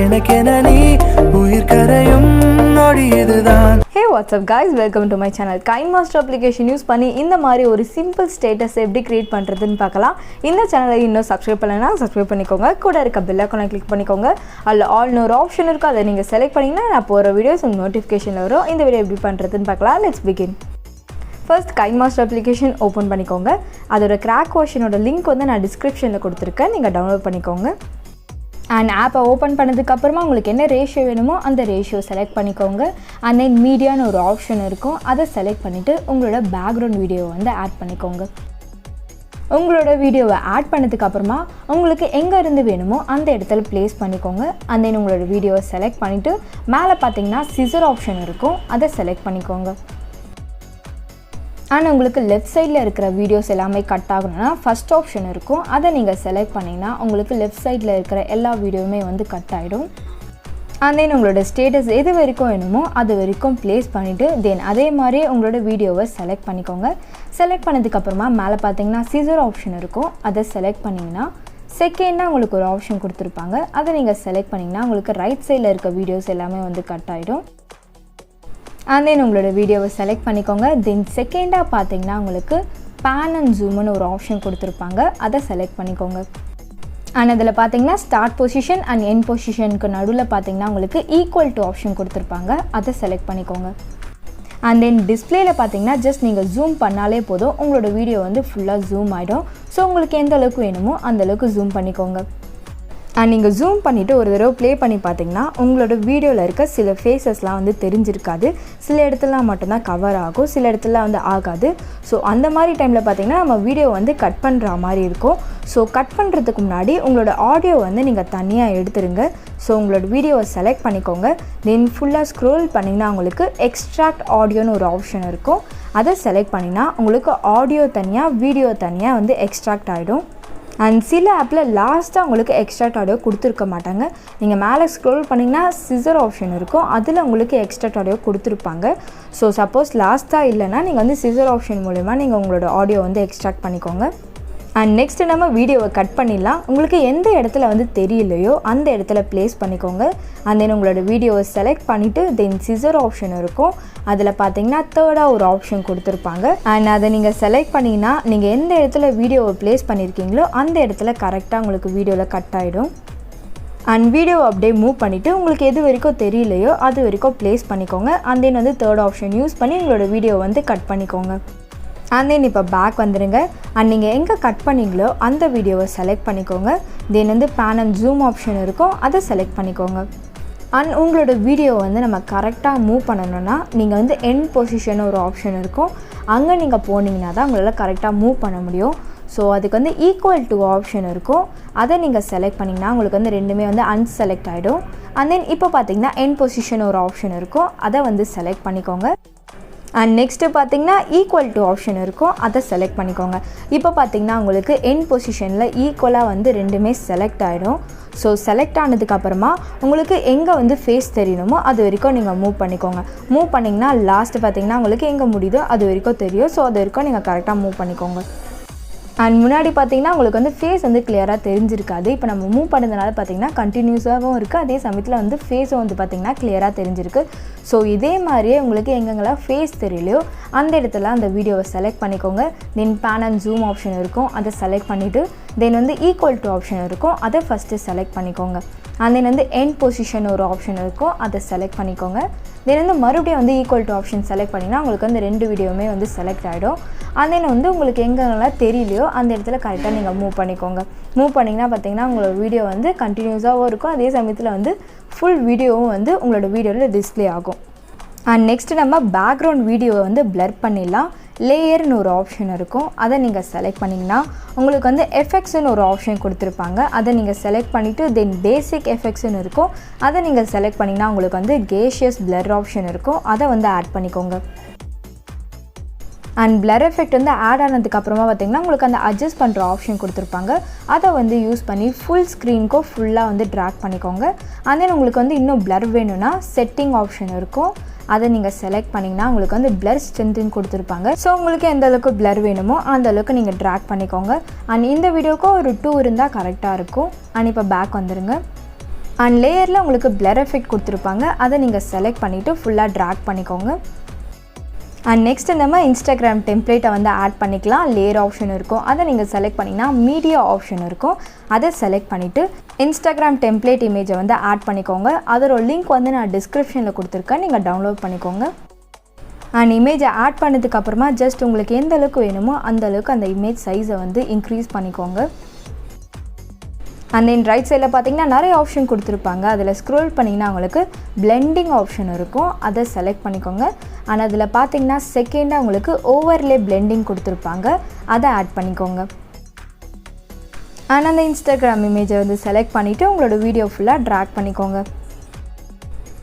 எனக்கென நீ உயிர் கரையும் நொடி இதுதான். Hey, what's up guys, welcome to my channel. Kinemaster application use பண்ணி இந்த மாதிரி ஒரு simple status எப்படி create பண்றதுன்னு பார்க்கலாம். இந்த சேனலை இன்னும் subscribe பண்ணலனா subscribe பண்ணிக்கோங்க. கூட இருக்க bell icon click பண்ணிக்கோங்க. அதுல all னு ஒரு ஆப்ஷன் இருக்கு, அதை நீங்க செலக்ட் பண்ணீங்கன்னா நான் போற வீடியோஸ் உங்களுக்கு நோட்டிஃபிகேஷன்ல வரும். இந்த வீடியோ எப்படி பண்றதுன்னு பார்க்கலாம். Let's begin. First Kinemaster application open பண்ணிக்கோங்க. அதோட crack version ஓட லிங்க் வந்து நான் descriptionல கொடுத்திருக்கேன். நீங்க டவுன்லோட் பண்ணிக்கோங்க. And ஆப்பை ஓப்பன் பண்ணதுக்கப்புறமா உங்களுக்கு என்ன ரேஷியோ வேணுமோ அந்த ரேஷியோ செலக்ட் பண்ணிக்கோங்க. அண்ட் தென் மீடியான்னு ஒரு ஆப்ஷன் இருக்கும், அதை செலக்ட் பண்ணிவிட்டு உங்களோட பேக்ரவுண்ட் வீடியோவை வந்து ஆட் பண்ணிக்கோங்க. உங்களோட வீடியோவை ஆட் பண்ணதுக்கப்புறமா உங்களுக்கு எங்கே இருந்து வேணுமோ அந்த இடத்துல ப்ளேஸ் பண்ணிக்கோங்க. அண்ட் தென் உங்களோட வீடியோவை செலக்ட் பண்ணிவிட்டு மேலே பார்த்தீங்கன்னா சிசர் ஆப்ஷன் இருக்கும், அதை செலக்ட் பண்ணிக்கோங்க. ஆனால் உங்களுக்கு லெஃப்ட் சைடில் இருக்கிற வீடியோஸ் எல்லாமே கட் ஆகணும்னா ஃபஸ்ட் ஆப்ஷன் இருக்கும், அதை நீங்கள் செலக்ட் பண்ணிங்கன்னா உங்களுக்கு லெஃப்ட் சைடில் இருக்கிற எல்லா வீடியோவுமே வந்து கட் ஆகிடும். அண்ட் தென் உங்களோட ஸ்டேட்டஸ் எது வரைக்கும் வேணுமோ அது வரைக்கும் ப்ளேஸ் பண்ணிவிட்டு தென் அதே மாதிரியே உங்களோட வீடியோவை செலக்ட் பண்ணிக்கோங்க. செலக்ட் பண்ணதுக்கப்புறமா மேலே பார்த்தீங்கன்னா சிசர் ஆப்ஷன் இருக்கும், அதை செலக்ட் பண்ணிங்கன்னா செகண்டாக உங்களுக்கு ஒரு ஆப்ஷன் கொடுத்துருப்பாங்க, அதை நீங்கள் செலக்ட் பண்ணிங்கன்னா உங்களுக்கு ரைட் சைடில் இருக்க வீடியோஸ் எல்லாமே வந்து கட் ஆகிடும். அண்ட் தென் உங்களோட வீடியோவை செலக்ட் பண்ணிக்கோங்க. தென் செகண்டாக பார்த்தீங்கன்னா உங்களுக்கு பேன் அண்ட் ஜூம்னு ஒரு ஆப்ஷன் கொடுத்துருப்பாங்க, அதை செலக்ட் பண்ணிக்கோங்க. அண்ட் அதில் பார்த்தீங்கன்னா ஸ்டார்ட் பொசிஷன் அண்ட் எண்ட் பொசிஷனுக்கு நடுவில் பார்த்தீங்கன்னா உங்களுக்கு ஈக்குவல் டு ஆப்ஷன் கொடுத்துருப்பாங்க, அதை செலக்ட் பண்ணிக்கோங்க. அண்ட் தென் டிஸ்பிளேயில் பார்த்தீங்கன்னா ஜஸ்ட் நீங்கள் ஜூம் பண்ணாலே போதும், உங்களோட வீடியோ வந்து ஃபுல்லாக ஜூம் ஆகிடும். ஸோ உங்களுக்கு எந்த அளவுக்கு வேணுமோ அந்தளவுக்கு ஜூம் பண்ணிக்கோங்க. அண்ட் நீங்கள் ஜூம் பண்ணிவிட்டு ஒரு தடவை ப்ளே பண்ணி பார்த்தீங்கன்னா உங்களோட வீடியோவில் இருக்க சில ஃபேஸஸ்லாம் வந்து தெரிஞ்சிருக்காது, சில இடத்துலாம் மட்டும்தான் கவர் ஆகும், சில இடத்துல வந்து ஆகாது. ஸோ அந்த மாதிரி டைமில் பார்த்தீங்கன்னா நம்ம வீடியோ வந்து கட் பண்ணுற மாதிரி இருக்கும். ஸோ கட் பண்ணுறதுக்கு முன்னாடி உங்களோட ஆடியோ வந்து நீங்கள் தனியாக எடுத்துருங்க. ஸோ உங்களோட வீடியோவை செலக்ட் பண்ணிக்கோங்க. தென் ஃபுல்லாக ஸ்க்ரோல் பண்ணிங்கன்னா உங்களுக்கு எக்ஸ்ட்ராக்ட் ஆடியோன்னு ஒரு ஆப்ஷன் இருக்கும், அதை செலக்ட் பண்ணிங்கன்னா உங்களுக்கு ஆடியோ தனியாக வீடியோ தனியாக வந்து எக்ஸ்ட்ராக்ட் ஆகிடும். அண்ட் சில ஆப்பில் லாஸ்ட்டாக உங்களுக்கு எக்ஸ்ட்ராக்ட் ஆடியோ கொடுத்துருக்க மாட்டாங்க. நீங்கள் மேலே ஸ்க்ரோல் பண்ணிங்கன்னா சிசர் ஆப்ஷன் இருக்கும், அதில் உங்களுக்கு எக்ஸ்ட்ராக்ட் ஆடியோ கொடுத்துருப்பாங்க. ஸோ சப்போஸ் லாஸ்ட்டாக இல்லைன்னா நீங்கள் வந்து சிசர் ஆப்ஷன் மூலிமா நீங்கள் உங்களோட ஆடியோ வந்து எக்ஸ்ட்ராக்ட் பண்ணிக்கோங்க. அண்ட் நெக்ஸ்ட்டு நம்ம வீடியோவை கட் பண்ணிடலாம். உங்களுக்கு எந்த இடத்துல வந்து தெரியலையோ அந்த இடத்துல ப்ளேஸ் பண்ணிக்கோங்க. அண்ட் தென் உங்களோட வீடியோவை செலக்ட் பண்ணிவிட்டு தென் சிசர் ஆப்ஷன் இருக்கும், அதில் பார்த்தீங்கன்னா தேர்டாக ஒரு ஆப்ஷன் கொடுத்துருப்பாங்க. அண்ட் அதை நீங்கள் செலக்ட் பண்ணிங்கன்னா நீங்கள் எந்த இடத்துல வீடியோவை ப்ளேஸ் பண்ணியிருக்கீங்களோ அந்த இடத்துல கரெக்டாக உங்களுக்கு வீடியோவில் கட் ஆகிடும். அண்ட் வீடியோவை அப்படியே மூவ் பண்ணிவிட்டு உங்களுக்கு எது வரைக்கும் தெரியலையோ அது வரைக்கும் ப்ளேஸ் பண்ணிக்கோங்க. அண்ட் தென் வந்து தேர்ட் ஆப்ஷன் யூஸ் பண்ணி உங்களோட வீடியோவை வந்து கட் பண்ணிக்கோங்க. அண்ட் தென் இப்போ பேக் வந்துடுங்க. அண்ட் நீங்கள் எங்கே கட் பண்ணிங்களோ அந்த வீடியோவை செலக்ட் பண்ணிக்கோங்க. தென் வந்து பேன் அண்ட் ஜூம் ஆப்ஷன் இருக்கும், அதை செலக்ட் பண்ணிக்கோங்க. அண்ட் உங்களோட வீடியோவை வந்து நம்ம கரெக்டாக மூவ் பண்ணணுன்னா நீங்கள் வந்து எண்ட் பொசிஷன் ஒரு ஆப்ஷன் இருக்கும், அங்கே நீங்கள் போனீங்கன்னா தான் உங்களால் கரெக்டாக மூவ் பண்ண முடியும். ஸோ அதுக்கு வந்து ஈக்குவல் டு ஆப்ஷன் இருக்கும், அதை நீங்கள் செலக்ட் பண்ணிங்கன்னா உங்களுக்கு வந்து ரெண்டுமே வந்து அன்செலக்ட் ஆகிடும். அண்ட் தென் இப்போ பார்த்தீங்கன்னா எண்ட் பொசிஷன் ஒரு ஆப்ஷன் இருக்கும், அதை வந்து செலக்ட் பண்ணிக்கோங்க. அண்ட் நெக்ஸ்ட்டு பார்த்தீங்கன்னா ஈக்குவல் டு ஆப்ஷன் இருக்கும், அதை செலக்ட் பண்ணிக்கோங்க. இப்போ பார்த்தீங்கன்னா உங்களுக்கு எண்ட் பொசிஷனில் ஈக்குவலாக வந்து ரெண்டுமே செலக்ட் ஆகிடும். ஸோ செலக்ட் ஆனதுக்கப்புறமா உங்களுக்கு எங்கே வந்து ஃபேஸ் தெரியணுமோ அது வரைக்கும் நீங்கள் மூவ் பண்ணிக்கோங்க. மூவ் பண்ணிங்கன்னா லாஸ்ட்டு பார்த்தீங்கன்னா உங்களுக்கு எங்கே முடியுதோ அது வரைக்கும் தெரியும். ஸோ அது வரைக்கும் நீங்கள் கரெக்டாக மூவ் பண்ணிக்கோங்க. அண்ட் முன்னாடி பார்த்தீங்கன்னா உங்களுக்கு வந்து ஃபேஸ் வந்து கிளியராக தெரிஞ்சிருக்காது. இப்போ நம்ம மூவ் பண்ணதுனால பார்த்தீங்கன்னா கண்டினியூஸாகவும் இருக்குது, அதே சமயத்தில் வந்து ஃபேஸும் வந்து பார்த்திங்கன்னா கிளியராக தெரிஞ்சிருக்கு. ஸோ இதே மாதிரியே உங்களுக்கு எங்கெங்கெல்லாம் ஃபேஸ் தெரியலையோ அந்த இடத்துல அந்த வீடியோவை செலக்ட் பண்ணிக்கோங்க. தென் பேன் அண்ட் ஜூம் ஆப்ஷன் இருக்கும், அதை செலக்ட் பண்ணிவிட்டு தென் வந்து ஈக்குவல் டு ஆப்ஷன் இருக்கும், அதை ஃபஸ்ட்டு செலக்ட் பண்ணிக்கோங்க. அண்ட் தென் வந்து எண்ட் பொசிஷன் ஒரு ஆப்ஷன் இருக்கும், அதை செலக்ட் பண்ணிக்கோங்க. தென் வந்து மறுபடியும் வந்து ஈக்குவல் டு ஆப்ஷன் செலக்ட் பண்ணிங்கன்னா உங்களுக்கு வந்து ரெண்டு வீடியோவுமே வந்து செலக்ட் ஆகிடும். அண்ட் தென் வந்து உங்களுக்கு எங்கெங்கெல்லாம் தெரியலையோ அந்த இடத்துல கரெக்டாக நீங்கள் மூவ் பண்ணிக்கோங்க. மூவ் பண்ணிங்கன்னா பார்த்தீங்கன்னா உங்களோட வீடியோ வந்து கண்டினியூஸாகவும் இருக்கும், அதே சமயத்தில் வந்து ஃபுல் வீடியோவும் வந்து உங்களோட வீடியோவில் டிஸ்பிளே ஆகும். அண்ட் நெக்ஸ்ட்டு நம்ம பேக்ரவுண்ட் வீடியோவை வந்து பிளர் பண்ணிடலாம். லேயர்னு ஒரு ஆப்ஷன் இருக்கும், அதை நீங்கள் செலக்ட் பண்ணிங்கன்னா உங்களுக்கு வந்து எஃபெக்ட்ஸ்னு ஒரு ஆப்ஷன் கொடுத்துருப்பாங்க, அதை நீங்கள் செலக்ட் பண்ணிவிட்டு தென் பேசிக் எஃபெக்ட்ஸ்னு இருக்கும், அதை நீங்கள் செலக்ட் பண்ணிங்கன்னா உங்களுக்கு வந்து கேஷியஸ் பிளர் ஆப்ஷன் இருக்கும், அதை வந்து ஆட் பண்ணிக்கோங்க. அண்ட் பிளர் எஃபெக்ட் வந்து ஆட் ஆனதுக்கப்புறமா பார்த்திங்கன்னா உங்களுக்கு அந்த அட்ஜஸ்ட் பண்ணுற ஆப்ஷன் கொடுத்துருப்பாங்க, அதை வந்து யூஸ் பண்ணி ஃபுல் ஸ்க்ரீனுக்கும் ஃபுல்லாக வந்து ட்ராக் பண்ணிக்கோங்க. அண்ட் தென் உங்களுக்கு வந்து இன்னும் பிளர் வேணும்னா செட்டிங் ஆப்ஷன் இருக்கும், அதை நீங்கள் செலக்ட் பண்ணிங்கன்னா உங்களுக்கு வந்து பிளர் ஸ்ட்ரென்த்துன்னு கொடுத்துருப்பாங்க. ஸோ உங்களுக்கு எந்த அளவுக்கு பிளர் வேணுமோ அந்த அளவுக்கு நீங்கள் ட்ராக் பண்ணிக்கோங்க. அண்ட் இந்த வீடியோவுக்கு ஒரு 2 இருந்தால் கரெக்டாக இருக்கும். அண்ட் இப்போ பேக் வந்துடுங்க. அண்ட் லேயரில் உங்களுக்கு பிளர் எஃபெக்ட் கொடுத்துருப்பாங்க, அதை நீங்கள் செலக்ட் பண்ணிவிட்டு ஃபுல்லாக ட்ராக் பண்ணிக்கோங்க. அண்ட் நெக்ஸ்ட் நம்ம இன்ஸ்டாகிராம் டெம்ப்ளேட்டை வந்து ஆட் பண்ணிக்கலாம். லேயர் ஆப்ஷன் இருக்கும், அதை நீங்கள் செலக்ட் பண்ணிங்கன்னா மீடியா ஆப்ஷன் இருக்கும், அதை செலக்ட் பண்ணிவிட்டு இன்ஸ்டாகிராம் டெம்ப்ளேட் இமேஜை வந்து ஆட் பண்ணிக்கோங்க. அதோட லிங்க் வந்து நான் டிஸ்கிரிப்ஷனில் கொடுத்துருக்கேன், நீங்கள் டவுன்லோட் பண்ணிக்கோங்க. அண்ட் இமேஜை ஆட் பண்ணதுக்கப்புறமா ஜஸ்ட் உங்களுக்கு எந்த அளவுக்கு வேணுமோ அந்த அளவுக்கு அந்த இமேஜ் சைஸை வந்து இன்க்ரீஸ் பண்ணிக்கோங்க. அண்ட் தென் ரைட் சைடில் பார்த்தீங்கன்னா நிறைய ஆப்ஷன் கொடுத்துருப்பாங்க. அதில் ஸ்க்ரோல் பண்ணிங்கன்னா உங்களுக்கு பிளெண்டிங் ஆப்ஷன் இருக்கும், அதை செலக்ட் பண்ணிக்கோங்க. அண்ட் அதில் பார்த்தீங்கன்னா செகண்டாக உங்களுக்கு ஓவர்லே பிளெண்டிங் கொடுத்துருப்பாங்க, அதை ஆட் பண்ணிக்கோங்க. அண்ட் அந்த இன்ஸ்டாகிராம் இமேஜை வந்து செலக்ட் பண்ணிவிட்டு உங்களோட வீடியோ ஃபுல்லாக ட்ராக் பண்ணிக்கோங்க.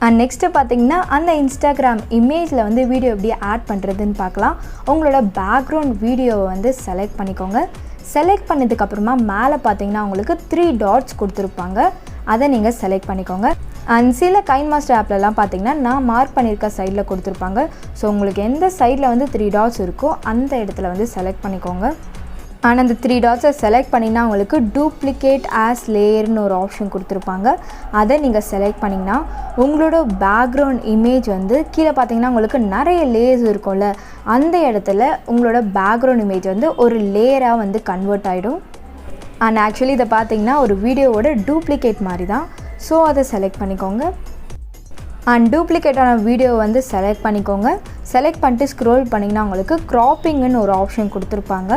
அண்ட் நெக்ஸ்ட்டு பார்த்தீங்கன்னா அந்த இன்ஸ்டாகிராம் இமேஜில் வந்து வீடியோ எப்படி ஆட் பண்ணுறதுன்னு பார்க்கலாம். உங்களோட பேக்ரவுண்ட் வீடியோவை வந்து செலக்ட் பண்ணிக்கோங்க. செலக்ட் பண்ணதுக்கப்புறமா மேலே பார்த்தீங்கன்னா உங்களுக்கு 3 டாட்ஸ் கொடுத்துருப்பாங்க, அதை நீங்கள் செலக்ட் பண்ணிக்கோங்க. அண்ட் சில கைன்மாஸ்டர் ஆப்லலாம் பார்த்தீங்கன்னா நான் மார்க் பண்ணியிருக்க சைடில் கொடுத்துருப்பாங்க. ஸோ உங்களுக்கு எந்த சைடில் வந்து 3 டாட்ஸ் இருக்கோ அந்த இடத்துல வந்து செலக்ட் பண்ணிக்கோங்க. ஆனால் அந்த 3 டாட்ஸை செலக்ட் பண்ணிங்கன்னா உங்களுக்கு டூப்ளிகேட் ஆஸ் லேயர்னு ஒரு ஆப்ஷன் கொடுத்துருப்பாங்க, அதை நீங்கள் செலக்ட் பண்ணிங்கன்னா உங்களோட பேக்ரவுண்ட் இமேஜ் வந்து கீழே பார்த்தீங்கன்னா உங்களுக்கு நிறைய லேயர்ஸ் இருக்கும்ல, அந்த இடத்துல உங்களோட பேக்ரவுண்ட் இமேஜ் வந்து ஒரு லேயராக வந்து கன்வெர்ட் ஆகிடும். அண்ட் ஆக்சுவலி இதை பார்த்தீங்கன்னா ஒரு வீடியோவோட டூப்ளிகேட் மாதிரி தான். ஸோ அதை செலக்ட் பண்ணிக்கோங்க. அண்ட் டூப்ளிகேட்டான வீடியோ வந்து செலக்ட் பண்ணிக்கோங்க. செலக்ட் பண்ணிட்டு ஸ்க்ரோல் பண்ணிங்கன்னா உங்களுக்கு க்ராப்பிங்னு ஒரு ஆப்ஷன் கொடுத்துருப்பாங்க,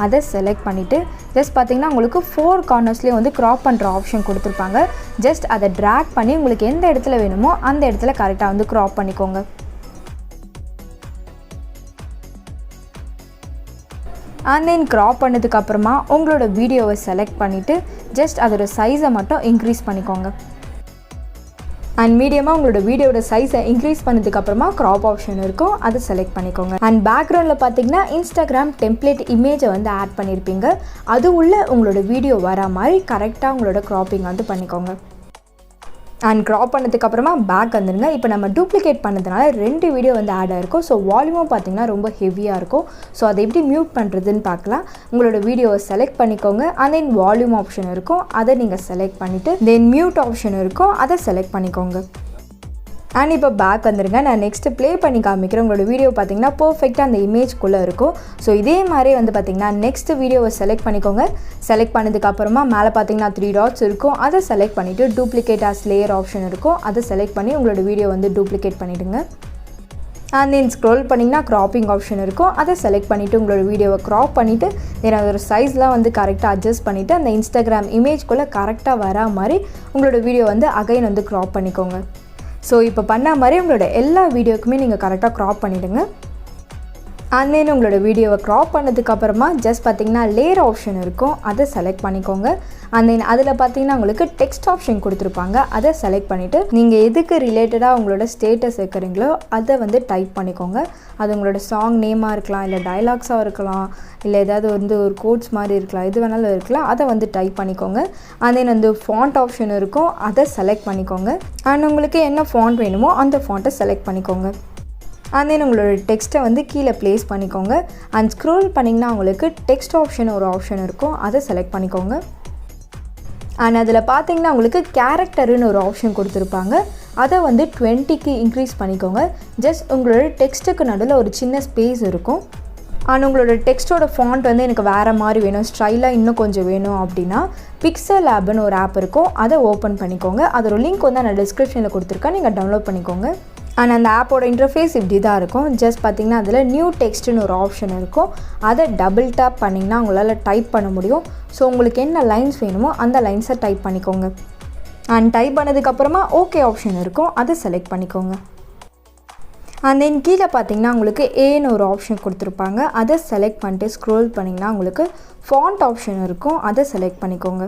அதை செலக்ட் பண்ணிவிட்டு ஜஸ்ட் பார்த்திங்கன்னா உங்களுக்கு 4 கார்னர்ஸ்லேயே வந்து க்ராப் பண்ணுற ஆப்ஷன் கொடுத்துருப்பாங்க. ஜஸ்ட் அதை ட்ராக் பண்ணி உங்களுக்கு எந்த இடத்துல வேணுமோ அந்த இடத்துல கரெக்டாக வந்து க்ராப் பண்ணிக்கோங்க. அண்ட் தென் க்ராப் பண்ணதுக்கப்புறமா உங்களோட வீடியோவை செலக்ட் பண்ணிவிட்டு ஜஸ்ட் அதோட சைஸை மட்டும் இன்க்ரீஸ் பண்ணிக்கோங்க. அண்ட் மீடியமாக உங்களோட வீடியோட சைஸை இன்க்ரீஸ் பண்ணதுக்கப்புறமா க்ராப் ஆப்ஷன் இருக்கும், அதை செலக்ட் பண்ணிக்கோங்க. அண்ட் பேக்ரவுண்டில் பார்த்தீங்கன்னா இன்ஸ்டாகிராம் டெம்ப்ளேட் இமேஜை வந்து ஆட் பண்ணியிருப்பீங்க, அது உள்ள உங்களோட வீடியோ வர மாதிரி கரெக்டாக உங்களோட க்ராப்பிங் வந்து பண்ணிக்கோங்க. அண்ட் க்ராப் பண்ணதுக்கப்புறமா பேக் வந்துடுங்க. இப்போ நம்ம டூப்ளிகேட் பண்ணதுனால 2 வீடியோ வந்து ஆட் ஆகிருக்கும். ஸோ வால்யூமும் பார்த்திங்கன்னா ரொம்ப ஹெவியாக இருக்கும். ஸோ அதை எப்படி மியூட் பண்ணுறதுன்னு பார்க்கலாம். உங்களோட வீடியோவை செலக்ட் பண்ணிக்கோங்க. அண்ட் தென் வால்யூம் ஆப்ஷன் இருக்கும், அதை நீங்கள் செலக்ட் பண்ணிவிட்டு தென் மியூட் ஆப்ஷன் இருக்கும், அதை செலக்ட் பண்ணிக்கோங்க. அண்ட் இப்போ பேக் வந்துடுங்க. நான் நெக்ஸ்ட்டு ப்ளே பண்ணி காமிக்கிறேன். உங்களோட வீடியோ பார்த்திங்கன்னா பர்ஃபெக்டாக அந்த இமேஜ்குள்ளே இருக்கும். ஸோ இதே மாதிரி வந்து பார்த்திங்கன்னா நெக்ஸ்ட்டு வீடியோவை செலக்ட் பண்ணிக்கோங்க. செலக்ட் பண்ணதுக்கப்புறமா மேலே பார்த்திங்கன்னா 3 டாட்ஸ் இருக்கும், அதை செலக்ட் பண்ணிவிட்டு டூப்ளிகேட் ஆஸ் லேயர் ஆப்ஷன் இருக்கும், அதை செலக்ட் பண்ணி உங்களோட வீடியோ வந்து டூப்ளிகேட் பண்ணிவிடுங்க. அண்ட் தென் ஸ்க்ரோல் பண்ணிங்கன்னா க்ராப்பிங் ஆப்ஷன் இருக்கும், அதை செலக்ட் பண்ணிவிட்டு உங்களோட வீடியோவை க்ராப் பண்ணிவிட்டு தென் அதோட சைஸ்லாம் வந்து கரெக்டாக அட்ஜஸ்ட் பண்ணிவிட்டு அந்த இன்ஸ்டாகிராம் இமேஜ்குள்ளே கரெக்டாக வரா மாதிரி உங்களோட வீடியோ வந்து அகைன் வந்து க்ராப் பண்ணிக்கோங்க. ஸோ இப்போ பண்ண மாதிரி உங்களோட எல்லா வீடியோக்குமே நீங்கள் கரெக்டாக க்ராப் பண்ணிவிடுங்க. அண்ட் தென் உங்களோட வீடியோவை க்ராப் பண்ணதுக்கப்புறமா ஜஸ்ட் பார்த்திங்கன்னா லேயர் ஆப்ஷன் இருக்கும், அதை செலக்ட் பண்ணிக்கோங்க. அண்ட் தென் அதில் பார்த்தீங்கன்னா உங்களுக்கு டெக்ஸ்ட் ஆப்ஷன் கொடுத்துருப்பாங்க, அதை செலக்ட் பண்ணிவிட்டு நீங்கள் எதுக்கு ரிலேட்டடாக உங்களோட ஸ்டேட்டஸ் வைக்கிறீங்களோ அதை வந்து டைப் பண்ணிக்கோங்க. அது உங்களோட சாங் நேமாக இருக்கலாம், இல்லை டைலாக்ஸாக இருக்கலாம், இல்லை ஏதாவது வந்து ஒரு கோட்ஸ் மாதிரி இருக்கலாம், எது வேணாலும் இருக்கலாம், அதை வந்து டைப் பண்ணிக்கோங்க. அண்ட் தென் வந்து ஃபாண்ட் ஆப்ஷன் இருக்கும், அதை செலக்ட் பண்ணிக்கோங்க. அண்ட் உங்களுக்கு என்ன ஃபாண்ட் வேணுமோ அந்த ஃபாண்ட்டை செலக்ட் பண்ணிக்கோங்க. அண்ட் தென் உங்களோட டெக்ஸ்ட்டை வந்து கீழே ப்ளேஸ் பண்ணிக்கோங்க. அண்ட் ஸ்க்ரோல் பண்ணிங்கன்னா உங்களுக்கு டெக்ஸ்ட் ஆப்ஷன் ஒரு ஆப்ஷன் இருக்கும், அதை செலக்ட் பண்ணிக்கோங்க. அண்ட் அதில் பார்த்தீங்கன்னா உங்களுக்கு கேரக்டருன்னு ஒரு ஆப்ஷன் கொடுத்துருப்பாங்க, அதை வந்து 20க்கு இன்க்ரீஸ் பண்ணிக்கோங்க. ஜஸ்ட் உங்களோட டெக்ஸ்ட்டுக்கு நடுவில் ஒரு சின்ன ஸ்பேஸ் இருக்கும். அண்ட் உங்களோட டெக்ஸ்ட்டோட ஃபாண்ட் வந்து எனக்கு வேறு மாதிரி வேணும், ஸ்டைலாக இன்னும் கொஞ்சம் வேணும் அப்படின்னா PIXELLABனு ஒரு ஆப் இருக்கும், அதை ஓப்பன் பண்ணிக்கோங்க. அதோட லிங்க் வந்து நான் டிஸ்கிரிப்ஷனில் கொடுத்துருக்கேன், நீங்கள் டவுன்லோட் பண்ணிக்கோங்க. அண்ட் அந்த ஆப்போட இன்டர்ஃபேஸ் இப்படி தான் இருக்கும். ஜஸ்ட் பார்த்திங்கன்னா அதில் நியூ டெக்ஸ்ட்டுன்னு ஒரு ஆப்ஷன் இருக்கும், அதை டபுள் டேப் பண்ணிங்கன்னா உங்களால் டைப் பண்ண முடியும். ஸோ உங்களுக்கு என்ன லைன்ஸ் வேணுமோ அந்த லைன்ஸை டைப் பண்ணிக்கோங்க. அண்ட் டைப் பண்ணதுக்கப்புறமா ஓகே ஆப்ஷன் இருக்கும், அதை செலக்ட் பண்ணிக்கோங்க. அண்ட் தென் கீழே பார்த்தீங்கன்னா உங்களுக்கு ஏன்னு ஒரு ஆப்ஷன் கொடுத்துருப்பாங்க, அதை செலக்ட் பண்ணிட்டு ஸ்க்ரோல் பண்ணிங்கன்னா உங்களுக்கு ஃபாண்ட் ஆப்ஷன் இருக்கும், அதை செலக்ட் பண்ணிக்கோங்க.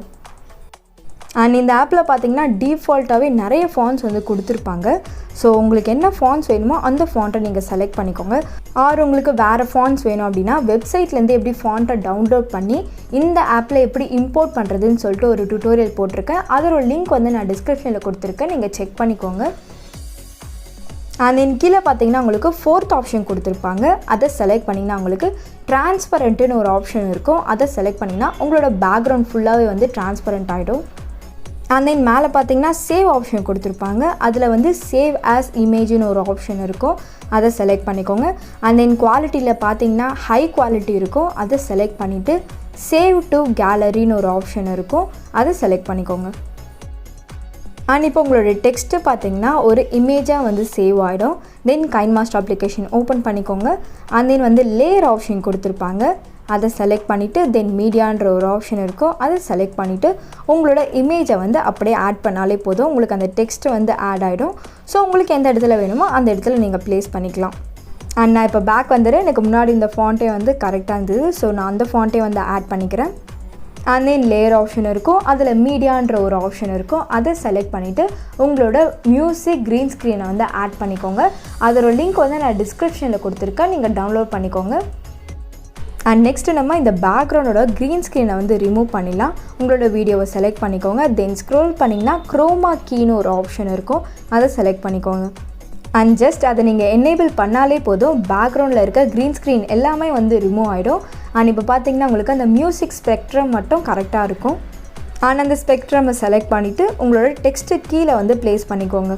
அண்ட் இந்த ஆப்பில் பார்த்தீங்கன்னா டிஃபால்ட்டாகவே நிறைய ஃபாண்ட்ஸ் வந்து கொடுத்துருப்பாங்க. ஸோ உங்களுக்கு என்ன ஃபாண்ட்ஸ் வேணுமோ அந்த ஃபாண்ட்டை நீங்கள் செலக்ட் பண்ணிக்கோங்க. ஆர் உங்களுக்கு வேறு ஃபாண்ட்ஸ் வேணும் அப்படின்னா வெப்சைட்லேருந்து எப்படி ஃபாண்ட்டை டவுன்லோட் பண்ணி இந்த ஆப்பில் எப்படி இம்போர்ட் பண்ணுறதுன்னு சொல்லிட்டு ஒரு டியூட்டோரியல் போட்டிருக்கேன், அதோட லிங்க் வந்து நான் டிஸ்கிரிப்ஷனில் கொடுத்துருக்கேன், நீங்கள் செக் பண்ணிக்கோங்க. அண்ட் தென் கீழே பார்த்தீங்கன்னா உங்களுக்கு 4th ஆப்ஷன் கொடுத்துருப்பாங்க, அதை செலக்ட் பண்ணிங்கன்னா உங்களுக்கு டிரான்ஸ்பரண்ட்டுன்னு ஒரு ஆப்ஷன் இருக்கும், அதை செலக்ட் பண்ணிங்கன்னா உங்களோட பேக்ரவுண்ட் ஃபுல்லாகவே வந்து டிரான்ஸ்பரண்ட் ஆகிடும். அண்ட் தென் மேலே பார்த்தீங்கன்னா சேவ் ஆப்ஷன் கொடுத்துருப்பாங்க. அதில் வந்து சேவ் ஆஸ் இமேஜ்னு ஒரு ஆப்ஷன் இருக்கும், அதை செலக்ட் பண்ணிக்கோங்க. அண்ட் தென் குவாலிட்டியில் பார்த்தீங்கன்னா ஹை குவாலிட்டி இருக்கும், அதை செலக்ட் பண்ணிவிட்டு சேவ் டு கேலரின்னு ஒரு ஆப்ஷன் இருக்கும், அதை செலக்ட் பண்ணிக்கோங்க. அண்ட் இப்போ உங்களோட டெக்ஸ்ட்டு பார்த்தீங்கன்னா ஒரு இமேஜாக வந்து சேவ் ஆகிடும். தென் கைன்மாஸ்டர் அப்ளிகேஷன் ஓப்பன் பண்ணிக்கோங்க. அண்ட் தென் வந்து லேயர் ஆப்ஷன் கொடுத்துருப்பாங்க, அதை செலக்ட் பண்ணிவிட்டு தென் மீடியான்ற ஒரு ஆப்ஷன் இருக்கும், அதை செலக்ட் பண்ணிவிட்டு உங்களோட இமேஜை வந்து அப்படியே ஆட் பண்ணாலே போதும். உங்களுக்கு அந்த டெக்ஸ்ட்டு வந்து ஆட் ஆகிடும். ஸோ உங்களுக்கு எந்த இடத்துல வேணுமோ அந்த இடத்துல நீங்கள் ப்ளேஸ் பண்ணிக்கலாம். அண்ட் நான் இப்போ பேக் வந்துடுறேன். எனக்கு முன்னாடி இந்த ஃபாண்ட்டே வந்து கரெக்டாக இருந்தது. ஸோ நான் அந்த ஃபாண்ட்டே வந்து ஆட் பண்ணிக்கிறேன். அண்ட் தென் லேயர் ஆப்ஷன் இருக்கும், அதில் மீடியான்ற ஒரு ஆப்ஷன் இருக்கும், அதை செலக்ட் பண்ணிவிட்டு உங்களோட மியூசிக் க்ரீன் ஸ்க்ரீனை வந்து ஆட் பண்ணிக்கோங்க. அதோட லிங்க் வந்து நான் டிஸ்கிரிப்ஷனில் கொடுத்துருக்கேன், நீங்கள் டவுன்லோட் பண்ணிக்கோங்க. அண்ட் நெக்ஸ்ட்டு நம்ம இந்த பேக்ரவுண்டோட க்ரீன் ஸ்க்ரீனை வந்து ரிமூவ் பண்ணிடலாம். உங்களோட வீடியோவை செலக்ட் பண்ணிக்கோங்க. தென் ஸ்க்ரோல் பண்ணிங்கன்னா க்ரோமா கீன்னு ஒரு ஆப்ஷன் இருக்கும், அதை செலக்ட் பண்ணிக்கோங்க. அண்ட் ஜஸ்ட் அதை நீங்கள் எனேபிள் பண்ணாலே போதும், பேக்ரவுண்டில் இருக்க க்ரீன் ஸ்க்ரீன் எல்லாமே வந்து ரிமூவ் ஆகிடும். அண்ட் இப்போ பார்த்தீங்கன்னா உங்களுக்கு அந்த மியூசிக் ஸ்பெக்ட்ரம் மட்டும் கரெக்டாக இருக்கும். அண்ட் அந்த ஸ்பெக்ட்ரமை செலக்ட் பண்ணிவிட்டு உங்களோட டெக்ஸ்ட்டு கீழே வந்து ப்ளேஸ் பண்ணிக்கோங்க.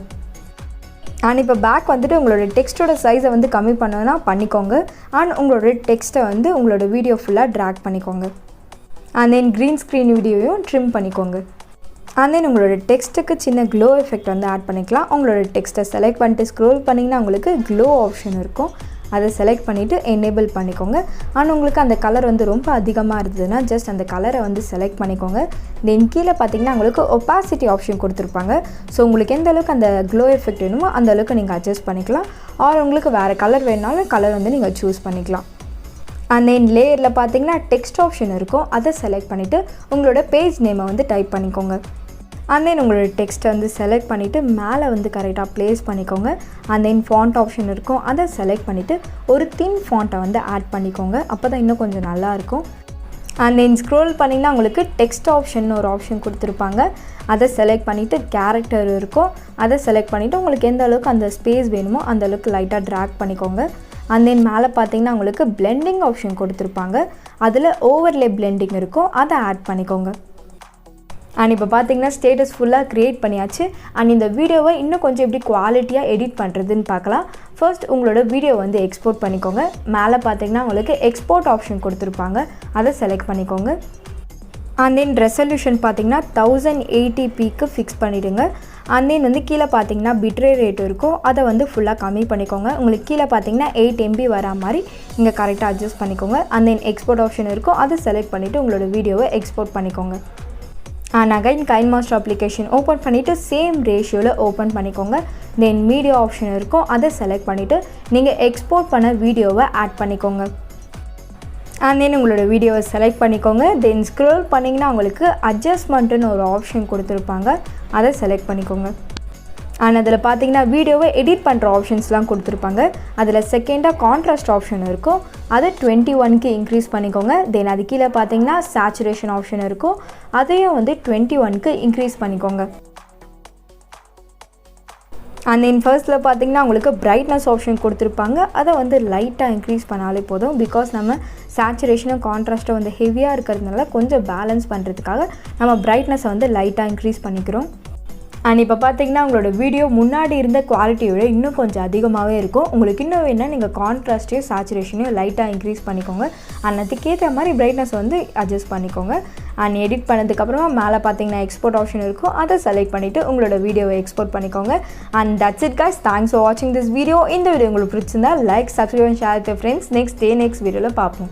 அண்ட் இப்போ பேக் வந்துட்டு உங்களோட டெக்ஸ்ட்டோட சைஸை வந்து கம்மி பண்ணணும்னா பண்ணிக்கோங்க. அண்ட் உங்களோட டெக்ஸ்ட்டை வந்து உங்களோட வீடியோ ஃபுல்லாக ட்ராக் பண்ணிக்கோங்க. அண்ட் தென் க்ரீன் ஸ்க்ரீன் வீடியோவையும் ட்ரிம் பண்ணிக்கோங்க. அண்ட் தென் உங்களோட டெக்ஸ்ட்டுக்கு சின்ன க்ளோ எஃபெக்ட் வந்து ஆட் பண்ணிக்கலாம். உங்களோட டெக்ஸ்ட்டை செலக்ட் பண்ணிட்டு ஸ்க்ரோல் பண்ணிங்கன்னா உங்களுக்கு க்ளோ ஆப்ஷன் இருக்கும், அதை செலக்ட் பண்ணிவிட்டு எனேபிள் பண்ணிக்கோங்க. ஆனால் உங்களுக்கு அந்த கலர் வந்து ரொம்ப அதிகமாக இருந்ததுன்னா ஜஸ்ட் அந்த கலரை வந்து செலக்ட் பண்ணிக்கோங்க. தென் கீழே பார்த்தீங்கன்னா உங்களுக்கு ஒப்பாசிட்டி ஆப்ஷன் கொடுத்துருப்பாங்க. ஸோ உங்களுக்கு எந்த அளவுக்கு அந்த க்ளோ எஃபெக்ட் வேணுமோ அந்த அளவுக்கு நீங்கள் அட்ஜஸ்ட் பண்ணிக்கலாம். ஆர் உங்களுக்கு வேறு கலர் வேணுனாலும் கலர் வந்து நீங்கள் சூஸ் பண்ணிக்கலாம். அண்ட் தென் லேயரில் பார்த்தீங்கன்னா டெக்ஸ்ட் ஆப்ஷன் இருக்கும், அதை செலக்ட் பண்ணிவிட்டு உங்களோட பேஜ் நேமை வந்து டைப் பண்ணிக்கோங்க. அண்ட் தென் உங்களோட டெக்ஸ்ட்டை வந்து செலக்ட் பண்ணிவிட்டு மேலே வந்து கரெக்டாக ப்ளேஸ் பண்ணிக்கோங்க. அண்ட் தென் ஃபாண்ட் ஆப்ஷன் இருக்கும், அதை செலக்ட் பண்ணிவிட்டு ஒரு தின் ஃபாண்ட்டை வந்து ஆட் பண்ணிக்கோங்க. அப்போ தான் இன்னும் கொஞ்சம் நல்லாயிருக்கும். அண்ட் தென் ஸ்க்ரோல் பண்ணிங்கன்னா உங்களுக்கு டெக்ஸ்ட் ஆப்ஷன் ஒரு ஆப்ஷன் கொடுத்துருப்பாங்க, அதை செலக்ட் பண்ணிவிட்டு கேரக்டர் இருக்கும், அதை செலக்ட் பண்ணிவிட்டு உங்களுக்கு எந்த அளவுக்கு அந்த ஸ்பேஸ் வேணுமோ அந்த அளவுக்கு லைட்டாக ட்ராக் பண்ணிக்கோங்க. அண்ட் தென் மேலே பார்த்தீங்கன்னா உங்களுக்கு பிளெண்டிங் ஆப்ஷன் கொடுத்துருப்பாங்க, அதில் ஓவர்லே பிளெண்டிங் இருக்கும், அதை ஆட் பண்ணிக்கோங்க. அண்ட் இப்போ பார்த்தீங்கன்னா ஸ்டேட்டஸ் ஃபுல்லாக க்ரியேட் பண்ணியாச்சு. அண்ட் இந்த வீடியோவை இன்னும் கொஞ்சம் எப்படி குவாலிட்டியாக எடிட் பண்ணுறதுன்னு பார்க்கலாம். ஃபர்ஸ்ட் உங்களோட வீடியோ வந்து எக்ஸ்போர்ட் பண்ணிக்கோங்க. மேலே பார்த்தீங்கன்னா உங்களுக்கு எக்ஸ்போர்ட் ஆப்ஷன் கொடுத்துருப்பாங்க, அதை செலக்ட் பண்ணிக்கோங்க. அண்ட் தென் ரெசல்யூஷன் பார்த்தீங்கன்னா 1080pக்கு ஃபிக்ஸ் பண்ணிவிடுங்க. அண்ட் தென் வந்து கீழே பார்த்தீங்கன்னா பிட்ரே ரேட் இருக்கும், அதை வந்து ஃபுல்லாக கம்மி பண்ணிக்கோங்க. உங்களுக்கு கீழே பார்த்தீங்கன்னா 8 MB வரா மாதிரி நீங்கள் கரெக்டாக அட்ஜஸ்ட் பண்ணிக்கோங்க. அண்ட் தென் எக்ஸ்போர்ட் ஆப்ஷன் இருக்கும், அதை செலக்ட் பண்ணிவிட்டு உங்களோட வீடியோவை எக்ஸ்போர்ட் பண்ணிக்கோங்க. And again KineMaster application open பண்ணிவிட்டு சேம் ரேஷியோவில் ஓப்பன் பண்ணிக்கோங்க. தென் மீடியா ஆப்ஷன் இருக்கும், அதை செலக்ட் பண்ணிவிட்டு நீங்கள் எக்ஸ்போர்ட் பண்ண வீடியோவை ஆட் பண்ணிக்கோங்க. அண்ட் தென் உங்களோட வீடியோவை செலக்ட் பண்ணிக்கோங்க. தென் ஸ்க்ரோல் பண்ணிங்கன்னா உங்களுக்கு அட்ஜஸ்ட்மெண்ட்டுன்னு ஒரு ஆப்ஷன் கொடுத்துருப்பாங்க, அதை செலக்ட் பண்ணிக்கோங்க. அண்ட் அதில் பார்த்தீங்கன்னா வீடியோவை எடிட் பண்ணுற ஆப்ஷன்ஸ்லாம் கொடுத்துருப்பாங்க. அதில் செகண்டாக கான்ட்ராஸ்ட் ஆப்ஷன் இருக்கும், அதை 21க்கு இன்க்ரீஸ் பண்ணிக்கோங்க. தென் அது கீழே பார்த்தீங்கன்னா சேச்சுரேஷன் ஆப்ஷன் இருக்கும், அதையும் வந்து 21க்கு இன்க்ரீஸ் பண்ணிக்கோங்க. அண்ட் தென் ஃபர்ஸ்ட்டில் பார்த்தீங்கன்னா உங்களுக்கு பிரைட்னஸ் ஆப்ஷன் கொடுத்துருப்பாங்க, அதை வந்து லைட்டாக இன்க்ரீஸ் பண்ணாலே போதும். பிகாஸ் நம்ம சேச்சுரேஷனும் கான்ட்ராஸ்ட்டும் வந்து ஹெவியாக இருக்கிறதுனால கொஞ்சம் பேலன்ஸ் பண்ணுறதுக்காக நம்ம பிரைட்னஸை வந்து லைட்டாக இன்க்ரீஸ் பண்ணிக்கிறோம். அண்ட் இப்போ பார்த்தீங்கன்னா உங்களோட வீடியோ முன்னாடி இருந்த குவாலிட்டியோட இன்னும் கொஞ்சம் அதிகமாகவே இருக்கும். உங்களுக்கு இன்னும் வேணால் நீங்கள் கான்ட்ராஸ்ட்டையும் சேச்சுரேஷனையும் லைட்டாக இன்க்ரீஸ் பண்ணிக்கோங்க. அண்ட் அதுக்கேற்ற மாதிரி பிரைட்னஸ் வந்து அட்ஜஸ்ட் பண்ணிக்கோங்க. அண்ட் எடிட் பண்ணதுக்கப்புறமா மேலே பார்த்தீங்கன்னா எக்ஸ்போர்ட் ஆப்ஷன் இருக்கும், அதை செலக்ட் பண்ணிவிட்டு உங்களோட வீடியோவை எக்ஸ்போர்ட் பண்ணிக்கோங்க. And that's it guys, thanks for வாட்சிங் திஸ் வீடியோ. இந்த வீடியோ உங்களுக்கு பிடிச்சிருந்தா like, subscribe and share with friends. Next வீடியோவில் பார்ப்போம்.